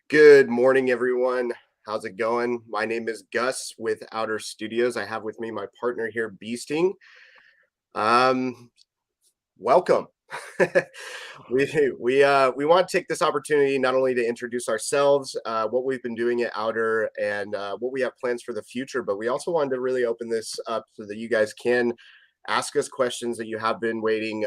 Good morning, everyone. How's it going? My name is Gus with OUTR Studios. I have with me my partner here, Beasting. Um, Welcome. We want to take this opportunity not only to introduce ourselves, what we've been doing at Outer, and what we have plans for the future, but we also wanted to really open this up so that you guys can ask us questions that you have been waiting.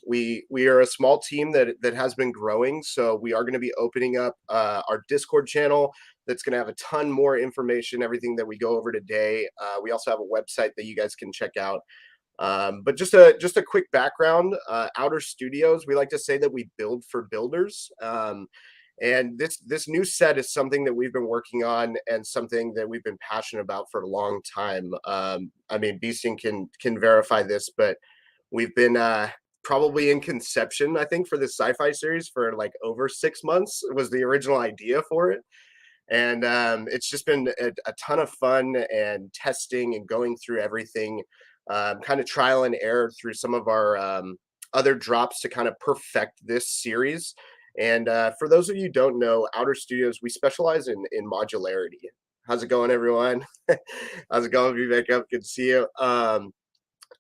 We are a small team that has been growing, so we are going to be opening up our Discord channel. That's going to have a ton more information, everything that we go over today. We also have a website that you guys can check out, but just a quick background. Outer Studios, we like to say that we build for builders. And this new set is something that we've been working on and something that we've been passionate about for a long time. I mean, Beasting can verify this, but we've been probably in conception, I think, for this SciFi series for like over 6 months. It was the original idea for it. And it's just been a ton of fun and testing and going through everything, kind of trial and error through some of our other drops to kind of perfect this series. And for those of you who don't know, Outer Studios, we specialize in modularity. How's it going, everyone? How's it going, Vivek? Good to see you.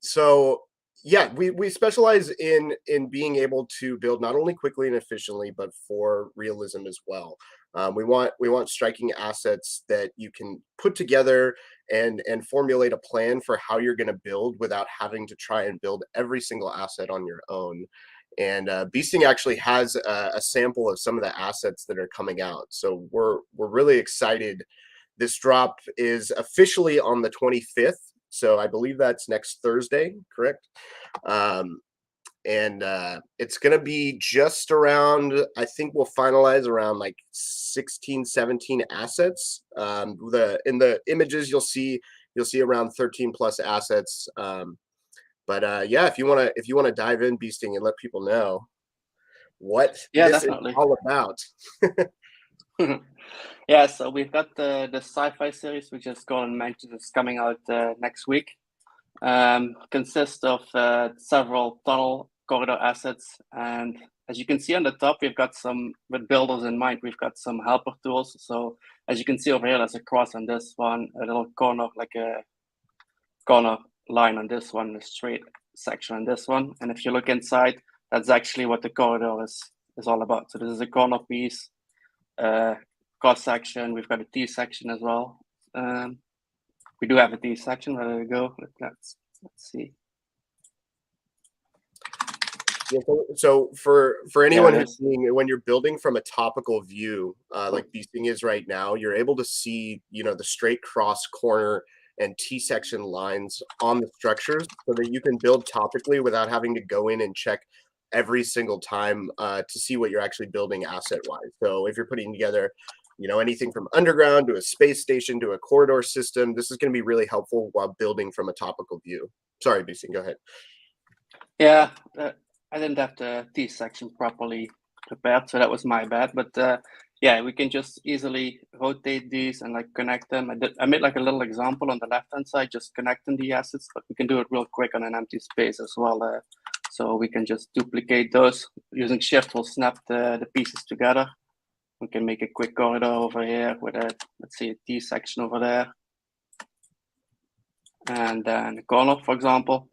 So yeah, we specialize in being able to build not only quickly and efficiently, but for realism as well. We want striking assets that you can put together and formulate a plan for how you're going to build without having to try and build every single asset on your own. And Beasting actually has a sample of some of the assets that are coming out, so we're really excited. This drop is officially on the 25th, so I believe that's next Thursday, correct? Um, and it's going to be just around, I think we'll finalize around like 16, 17 assets. In the images you'll see around 13 plus assets. But yeah, if you want to dive in, Beasting, and let people know what Yeah, this is definitely. all about. Yeah, so we've got the SciFi series, which is Gordon mentioned, is coming out next week. Consists of several tunnel corridor assets, and as you can see on the top, we've got some, with builders in mind, we've got some helper tools. So as you can see over here, there's a cross on this one, a little corner, like a corner line on this one, a straight section on this one. And if you look inside, that's actually what the corridor is all about. So this is a corner piece. Cross section. We've got a T section as well. We do have a T section. Ready to go? Let's see. Yeah, so for anyone Yeah, who's seeing, when you're building from a topical view, like Beasting is right now, you're able to see, the straight cross corner and T-section lines on the structures so that you can build topically without having to go in and check every single time to see what you're actually building asset-wise. So if you're putting together, anything from underground to a space station to a corridor system, this is going to be really helpful while building from a topical view. Sorry, Beasting, go ahead. yeah. I didn't have the T section properly prepared, so that was my bad. But yeah, we can just easily rotate these and like connect them. I made like a little example on the left-hand side, just connecting the assets, but we can do it real quick on an empty space as well. So we can just duplicate those. Using Shift, we'll snap the pieces together. We can make a quick corridor over here with a, let's say, a T section over there. And then the corner, for example.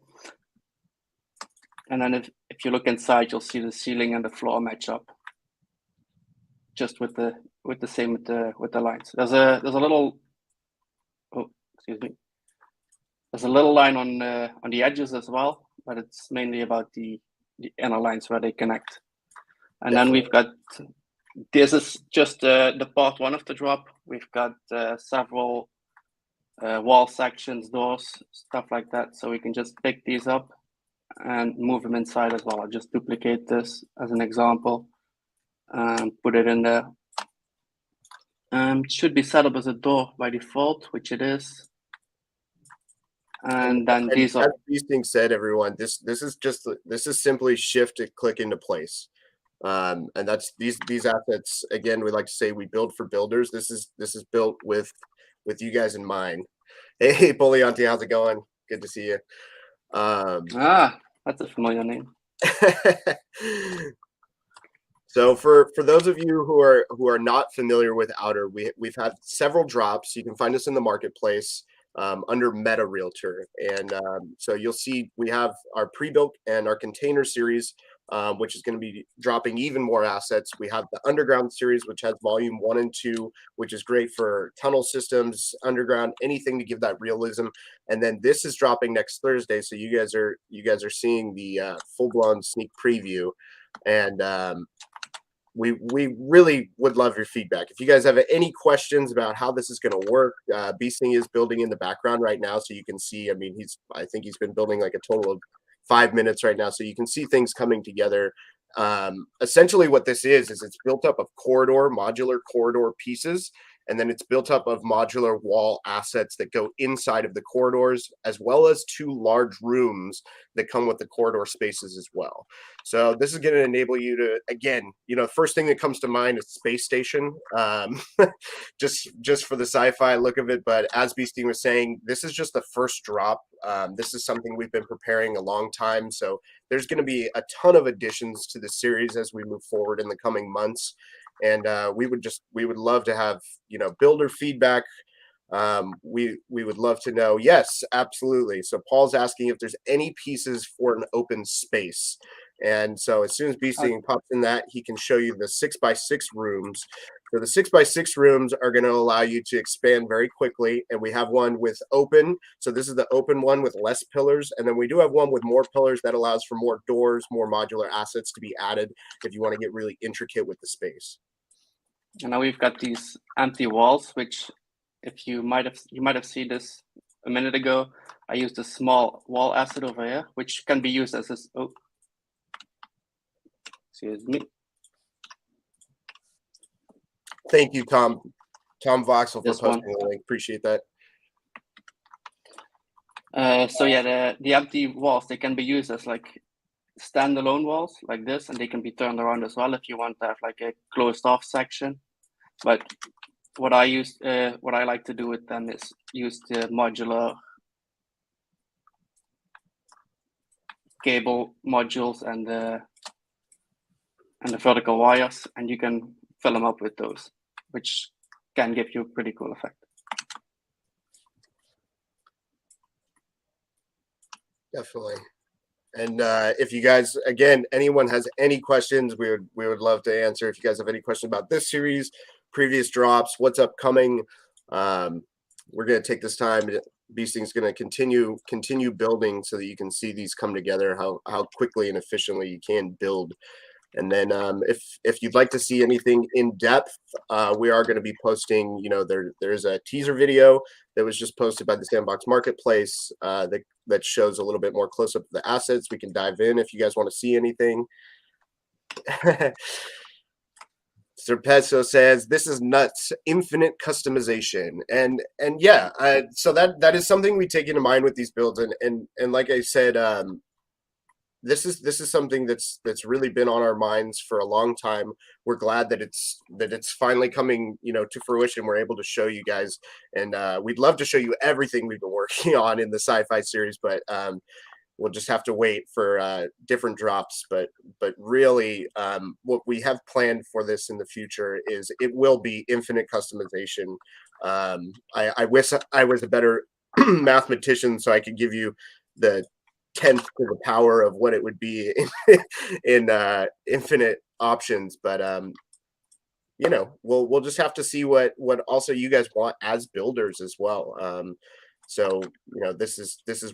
And then if you look inside, you'll see the ceiling and the floor match up, just with the same with the lines. There's a little, oh, excuse me. There's a little line on the edges as well, but it's mainly about the inner lines where they connect. And Definitely. then we've got, this is just the part one of the drop. We've got several wall sections, doors, stuff like that. So we can just pick these up and move them inside as well. I'll just duplicate this as an example and put it in there. It should be set up as a door by default, which it is. And then these as are, Beasting said, everyone, this is simply shift to click into place. And that's these assets, again, we like to say we build for builders. This is built with you guys in mind. Hey, Polianti, how's it going? Good to see you. that's a familiar name. So for those of you who are not familiar with Outer, we've had several drops. You can find us in the marketplace under MetaRealtor, and so you'll see we have our pre-built and our container series, which is going to be dropping even more assets. We have the underground series, which has volume 1 and 2, which is great for tunnel systems, underground, anything to give that realism. And then this is dropping next Thursday, so you guys are seeing the full-blown sneak preview, and we really would love your feedback. If you guys have any questions about how this is going to work, Beasting is building in the background right now, so you can see. I mean, I think he's been building like a total of 5 minutes right now, so you can see things coming together. Essentially, what this is it's built up of modular corridor pieces, and then it's built up of modular wall assets that go inside of the corridors, as well as 2 large rooms that come with the corridor spaces as well. So this is going to enable you to, again, first thing that comes to mind is space station, just for the sci-fi look of it. But as Beasting was saying, this is just the first drop. This is something we've been preparing a long time. So there's going to be a ton of additions to the series as we move forward in the coming months. And we would love to have, builder feedback. We would love to know. Yes, absolutely. So Paul's asking if there's any pieces for an open space. And so as soon as Beasting pops in that, he can show you the 6x6 rooms. So the 6x6 rooms are going to allow you to expand very quickly. And we have one with open. So this is the open one with less pillars. And then we do have one with more pillars that allows for more doors, more modular assets to be added if you want to get really intricate with the space. And now we've got these empty walls, which if you might have seen this a minute ago, I used a small wall asset over here, which can be used as this. Oh, excuse me. Thank you, Tom Voxel, for posting the link. Appreciate that. So yeah, the empty walls, they can be used as like standalone walls like this, and they can be turned around as well if you want to have like a closed off section. But what I like to do with them is use the modular cable modules and the vertical wires, and you can fill them up with those, which can give you a pretty cool effect. Definitely. And if you guys, again, anyone has any questions, we would love to answer. If you guys have any questions about this series, previous drops, what's upcoming, we're going to take this time. Beasting's going to continue building so that you can see these come together, how quickly and efficiently you can build. And then if you'd like to see anything in depth, we are going to be posting, there's a teaser video that was just posted by the Sandbox Marketplace that shows a little bit more close up of the assets. We can dive in if you guys want to see anything. Sir Peso says, this is nuts, infinite customization. And yeah, so that is something we take into mind with these builds. And like I said, this is something that's really been on our minds for a long time. We're glad that it's finally coming, to fruition. We're able to show you guys, and we'd love to show you everything we've been working on in the sci-fi series, but we'll just have to wait for different drops. But really, what we have planned for this in the future is it will be infinite customization. I wish I was a better mathematician so I could give you the 10th to the power of what it would be in infinite options, but we'll just have to see what also you guys want as builders as well. So this is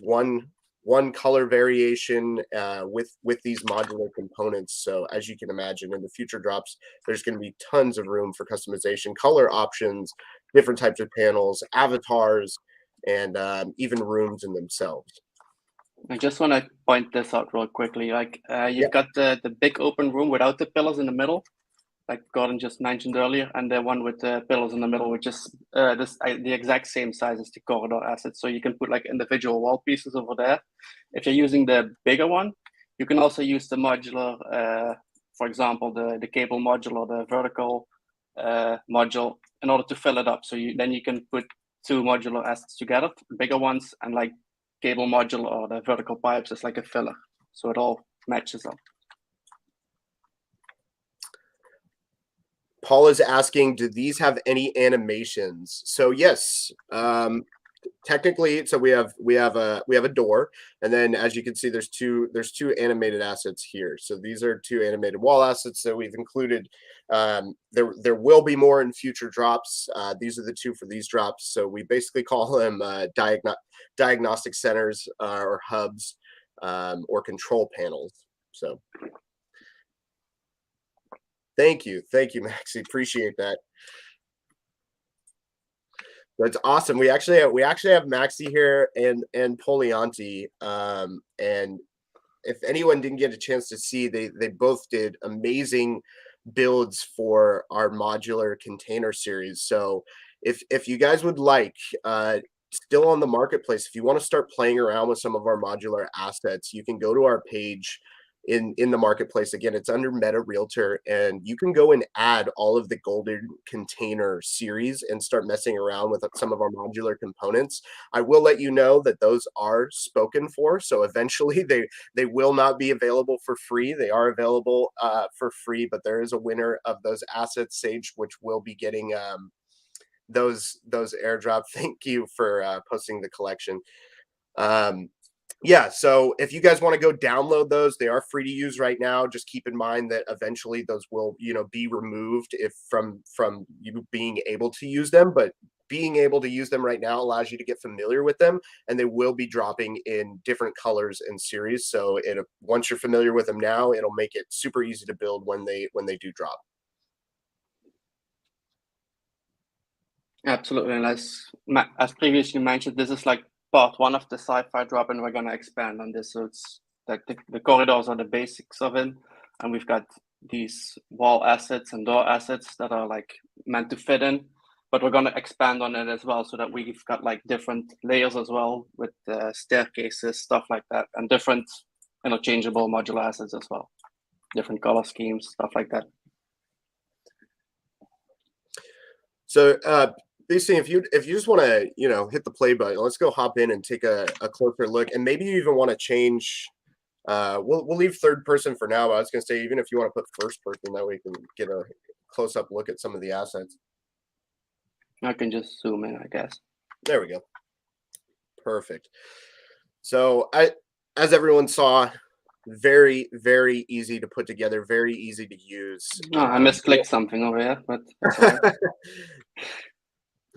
one color variation with these modular components. So as you can imagine, in the future drops, there's going to be tons of room for customization, color options, different types of panels, avatars, and even rooms in themselves. I just want to point this out real quickly. Like you've got the big open room without the pillars in the middle, like Gordon just mentioned earlier, and the one with the pillars in the middle, which is the exact same size as the corridor asset. So you can put like individual wall pieces over there. If you're using the bigger one, you can also use the modular, for example, the cable module or the vertical module in order to fill it up. So then you can put 2 modular assets together, bigger ones, and like cable module or the vertical pipes is like a filler, so it all matches up. Paul is asking, do these have any animations? So yes, technically, so we have a door, and then as you can see, there's two animated assets here. So these are two animated wall assets that we've included. There will be more in future drops. These are the two for these drops. So we basically call them diagnostic centers or hubs or control panels. So thank you, Maxi. Appreciate that. That's awesome. We actually have Maxi here and Polianti. And if anyone didn't get a chance to see, they both did amazing builds for our modular container series. So if you guys would like, still on the marketplace, if you want to start playing around with some of our modular assets, you can go to our page in the marketplace. Again, it's under MetaRealtor, and you can go and add all of the golden container series and start messing around with some of our modular components. I will let you know that those are spoken for, so eventually they will not be available for free. They are available for free, but there is a winner of those assets, Sage, which will be getting those airdrop. Thank you for posting the collection. Yeah, so if you guys want to go download those, they are free to use right now. Just keep in mind that eventually those will, be removed if from you being able to use them, but being able to use them right now allows you to get familiar with them, and they will be dropping in different colors and series. So once you're familiar with them now, it'll make it super easy to build when they do drop. Absolutely, and as previously mentioned, this is like part one of the SciFi drop, and we're gonna expand on this. So it's like the corridors are the basics of it, and we've got these wall assets and door assets that are like meant to fit in, but we're gonna expand on it as well, so that we've got like different layers as well with staircases, stuff like that, and different interchangeable modular assets as well, different color schemes, stuff like that. So basically, if you just want to hit the play button, let's go hop in and take a closer look, and maybe you even want to change. We'll leave third person for now, but I was going to say, even if you want to put first person, that way we can get a close up look at some of the assets. I can just zoom in, I guess. There we go. Perfect. So as everyone saw, very, very easy to put together, very easy to use. Oh, I misclicked something over here, but that's all right.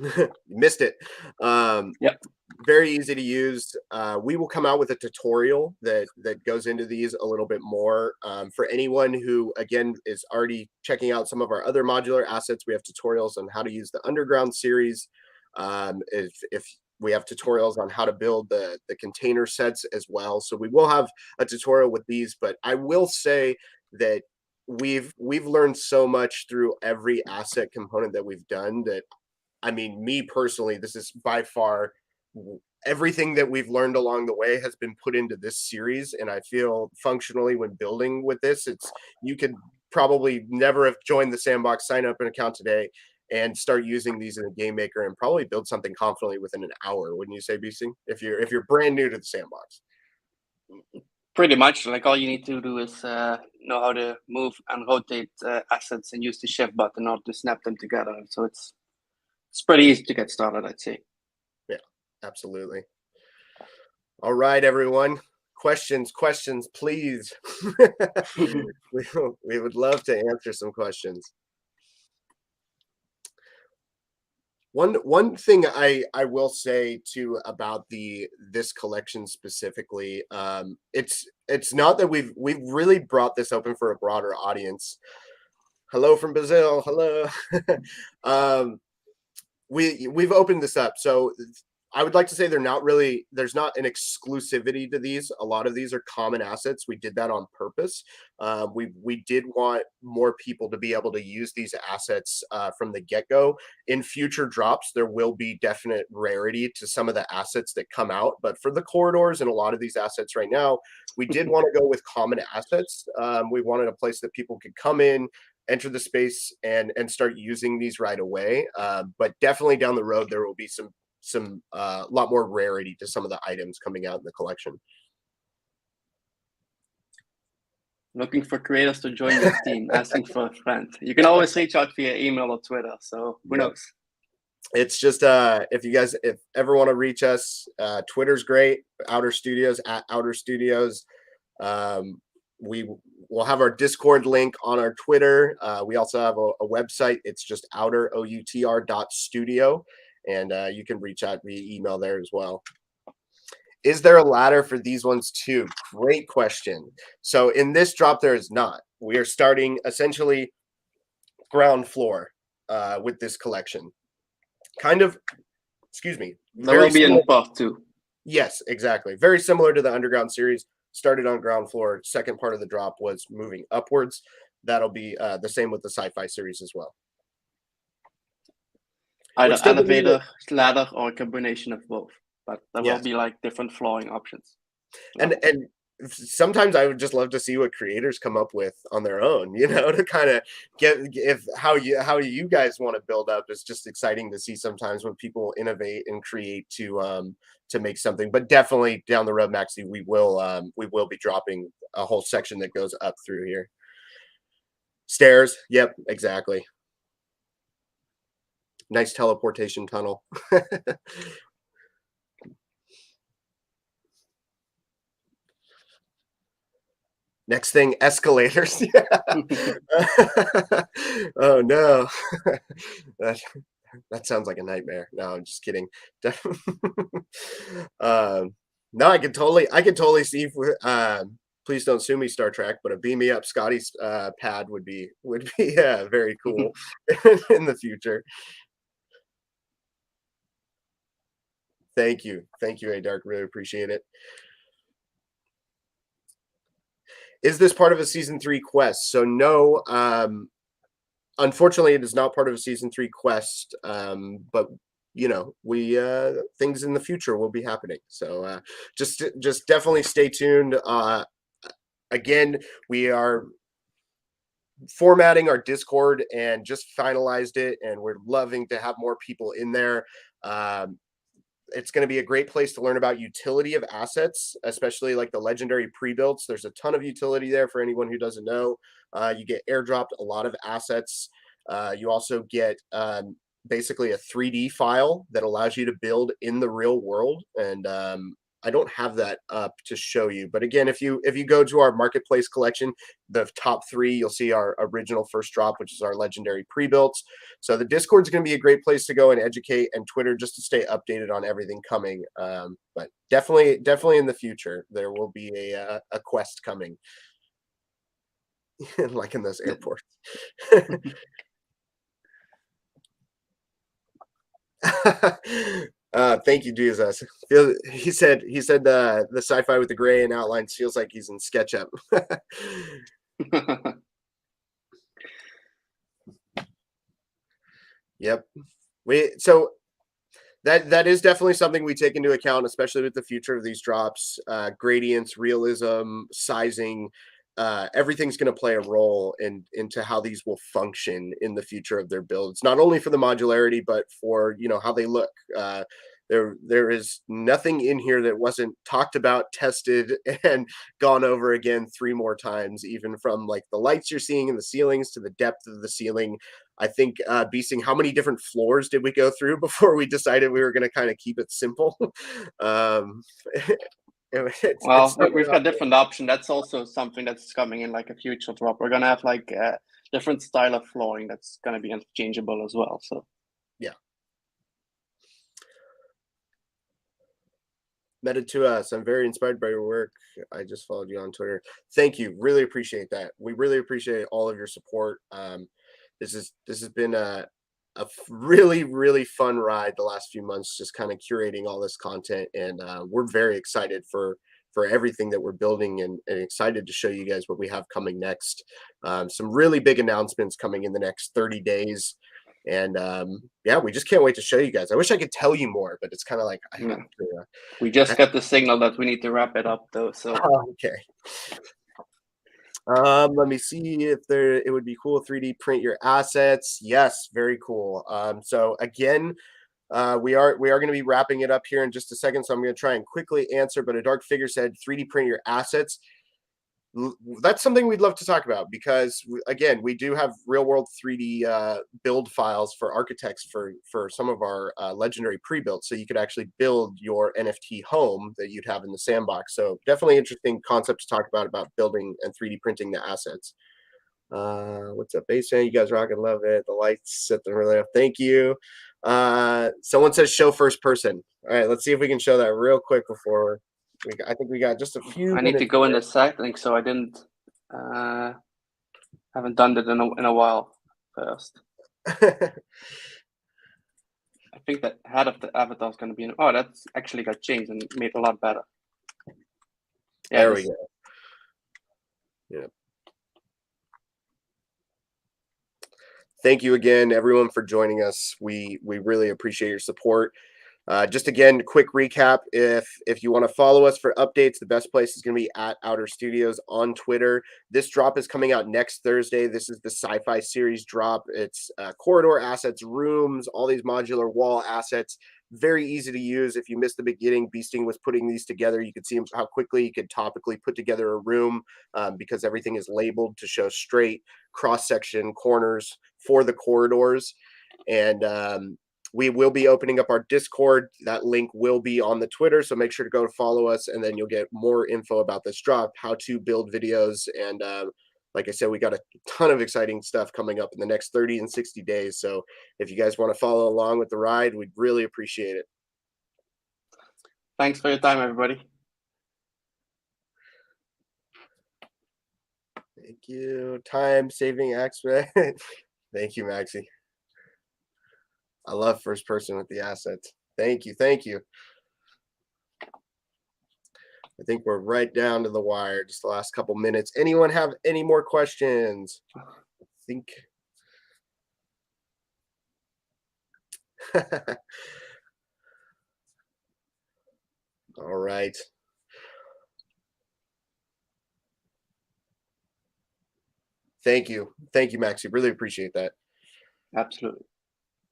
You missed it. Yep. Very easy to use. We will come out with a tutorial that goes into these a little bit more. For anyone who, again, is already checking out some of our other modular assets, we have tutorials on how to use the Underground series. If we have tutorials on how to build the container sets as well. So we will have a tutorial with these, but I will say that we've learned so much through every asset component that we've done that, I mean, me personally, this is by far everything that we've learned along the way has been put into this series. And I feel functionally when building with this, you could probably never have joined the Sandbox, sign up an account today and start using these in a game maker and probably build something confidently within an hour. Wouldn't you say, BC? If you're brand new to the Sandbox. Pretty much, like all you need to do is know how to move and rotate assets and use the shift button in order to snap them together. So it's pretty easy to get started, I'd say. Yeah, absolutely. All right, everyone. Questions, please. We would love to answer some questions. One thing I will say too about this collection specifically, it's not that we've really brought this open for a broader audience. Hello from Brazil. Hello. We've opened this up, so I would like to say there's not an exclusivity to these. A lot of these are common assets. We did that on purpose. We did want more people to be able to use these assets from the get-go. In future drops, there will be definite rarity to some of the assets that come out, but for the corridors and a lot of these assets right now, we did want to go with common assets. We wanted a place that people could come in, enter the space, and start using these right away. But definitely down the road, there will be some lot more rarity to some of the items coming out in the collection. Looking for creators to join your team, asking for a friend. You can always reach out via email or Twitter. So who knows? It's just if ever want to reach us, Twitter's great. OUTR Studios at OUTR Studios. We will have our Discord link on our Twitter. We also have a website. It's just OUTR.studio, and you can reach out via email there as well. Is there a ladder for these ones too? Great question. So in this drop, there is not. We are starting essentially ground floor with this collection. Kind of, excuse me. There will be in part 2. Yes, exactly. Very similar to the Underground series. Started on ground floor. Second part of the drop was moving upwards. That'll be the same with the SciFi series as well. Either elevator, ladder, or a combination of both. But there will be like different flooring options. And sometimes I would just love to see what creators come up with on their own, you know, to kind of get how you guys want to build up. It's just exciting to see sometimes when people innovate and create to make something. But definitely down the road, Maxie, we will be dropping a whole section that goes up through here. Stairs. Yep, exactly. Nice teleportation tunnel. Next thing, escalators. Oh no. That sounds like a nightmare. No, I'm just kidding. No, I can totally see please don't sue me, Star Trek, but a beam me up Scotty's pad would be very cool in the future. Thank you, A Dark. Really appreciate it. Is this part of a season 3 quest? So no, unfortunately, it is not part of a season 3 quest. But you know, we things in the future will be happening. So just definitely stay tuned. Again, we are formatting our Discord and just finalized it, and we're loving to have more people in there. It's going to be a great place to learn about utility of assets, especially like the legendary pre-builds. There's a ton of utility there for anyone who doesn't know. You get airdropped a lot of assets. You also get basically a 3D file that allows you to build in the real world. And I don't have that up to show you. But again, if you go to our marketplace collection, the top 3, you'll see our original first drop, which is our legendary pre-builts. So the Discord is going to be a great place to go and educate, and Twitter just to stay updated on everything coming. But definitely in the future, there will be a quest coming, like in those airports. Thank you, Jesus. He said the sci-fi with the gray and outlines feels like he's in SketchUp. Yep. So that is definitely something we take into account, especially with the future of these drops. Gradients, realism, sizing, everything's going to play a role into how these will function in the future of their builds, not only for the modularity, but for, you know, how they look. There is nothing in here that wasn't talked about, tested, and gone over again 3 more times, even from like the lights you're seeing in the ceilings to the depth of the ceiling. I think Beasting, how many different floors did we go through before we decided we were going to kind of keep it simple? We've got different options. That's also something that's coming in like a future drop. We're gonna have like a different style of flooring that's gonna be interchangeable as well. So yeah. Meta to us. I'm very inspired by your work. I just followed you on Twitter. Thank you. Really appreciate that. We really appreciate all of your support. This has been a really fun ride the last few months, just kind of curating all this content, and we're very excited for everything that we're building, and excited to show you guys what we have coming next. Some really big announcements coming in the next 30 days. And yeah, we just can't wait to show you guys. I wish I could tell you more, but it's kind of like we just got the signal that we need to wrap it up though. So okay. Let me see if it would be cool 3D print your assets. Yes, very cool. So again, we are going to be wrapping it up here in just a second, so I'm going to try and quickly answer. But a dark figure said 3D print your assets. that's something we'd love to talk about, because again, we do have real world 3D build files for architects for some of our legendary pre-built, so you could actually build your NFT home that you'd have in the sandbox. So definitely interesting concept to talk about building and 3D printing the assets. What's up, Baseman? You guys rocking, love it. The lights set them really up. Thank you. Someone says show first person. All right, let's see if we can show that real quick before I think we got just a few I need to minutes go in the settings, so I didn't haven't done that in a while first. I think that head of the avatar is going to be in. Oh, that's actually got changed and made a lot better. Yeah, there we go. Yeah. Thank you again, everyone, for joining us. We really appreciate your support. Just again, quick recap. If you want to follow us for updates, the best place is going to be at OUTR Studios on Twitter. This drop is coming out next Thursday. This is the SciFi series drop. It's corridor assets, rooms, all these modular wall assets. Very easy to use. If you missed the beginning, Beasting was putting these together. You could see how quickly you could topically put together a room, because everything is labeled to show straight cross-section corners for the corridors. And we will be opening up our Discord. That link will be on the Twitter, so make sure to go follow us, and then you'll get more info about this drop, how to build videos, and like I said, we got a ton of exciting stuff coming up in the next 30 and 60 days. So if you guys want to follow along with the ride, we'd really appreciate it. Thanks for your time, everybody. Thank you. Time saving aspect. Thank you, Maxi. I love first person with the assets. Thank you. Thank you. I think we're right down to the wire. Just the last couple minutes. Anyone have any more questions? I think. All right. Thank you. Thank you, Maxi. Really appreciate that. Absolutely.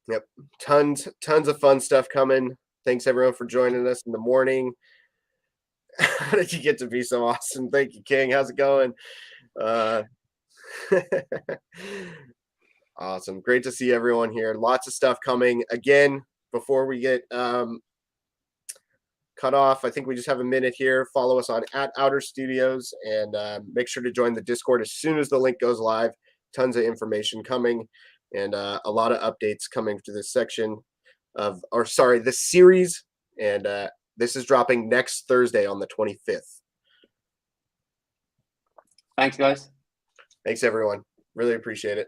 Yep. Tons of fun stuff coming. Thanks everyone for joining us in the morning. How did you get to be so awesome? Thank you, King. How's it going? Awesome. Great to see everyone here. Lots of stuff coming. Again, before we get cut off, I think we just have a minute here. Follow us on at OUTR Studios, and make sure to join the Discord as soon as the link goes live. Tons of information coming, and a lot of updates coming to this section of, or sorry, this series. And this is dropping next Thursday on the 25th. Thanks, guys. Thanks, everyone. Really appreciate it.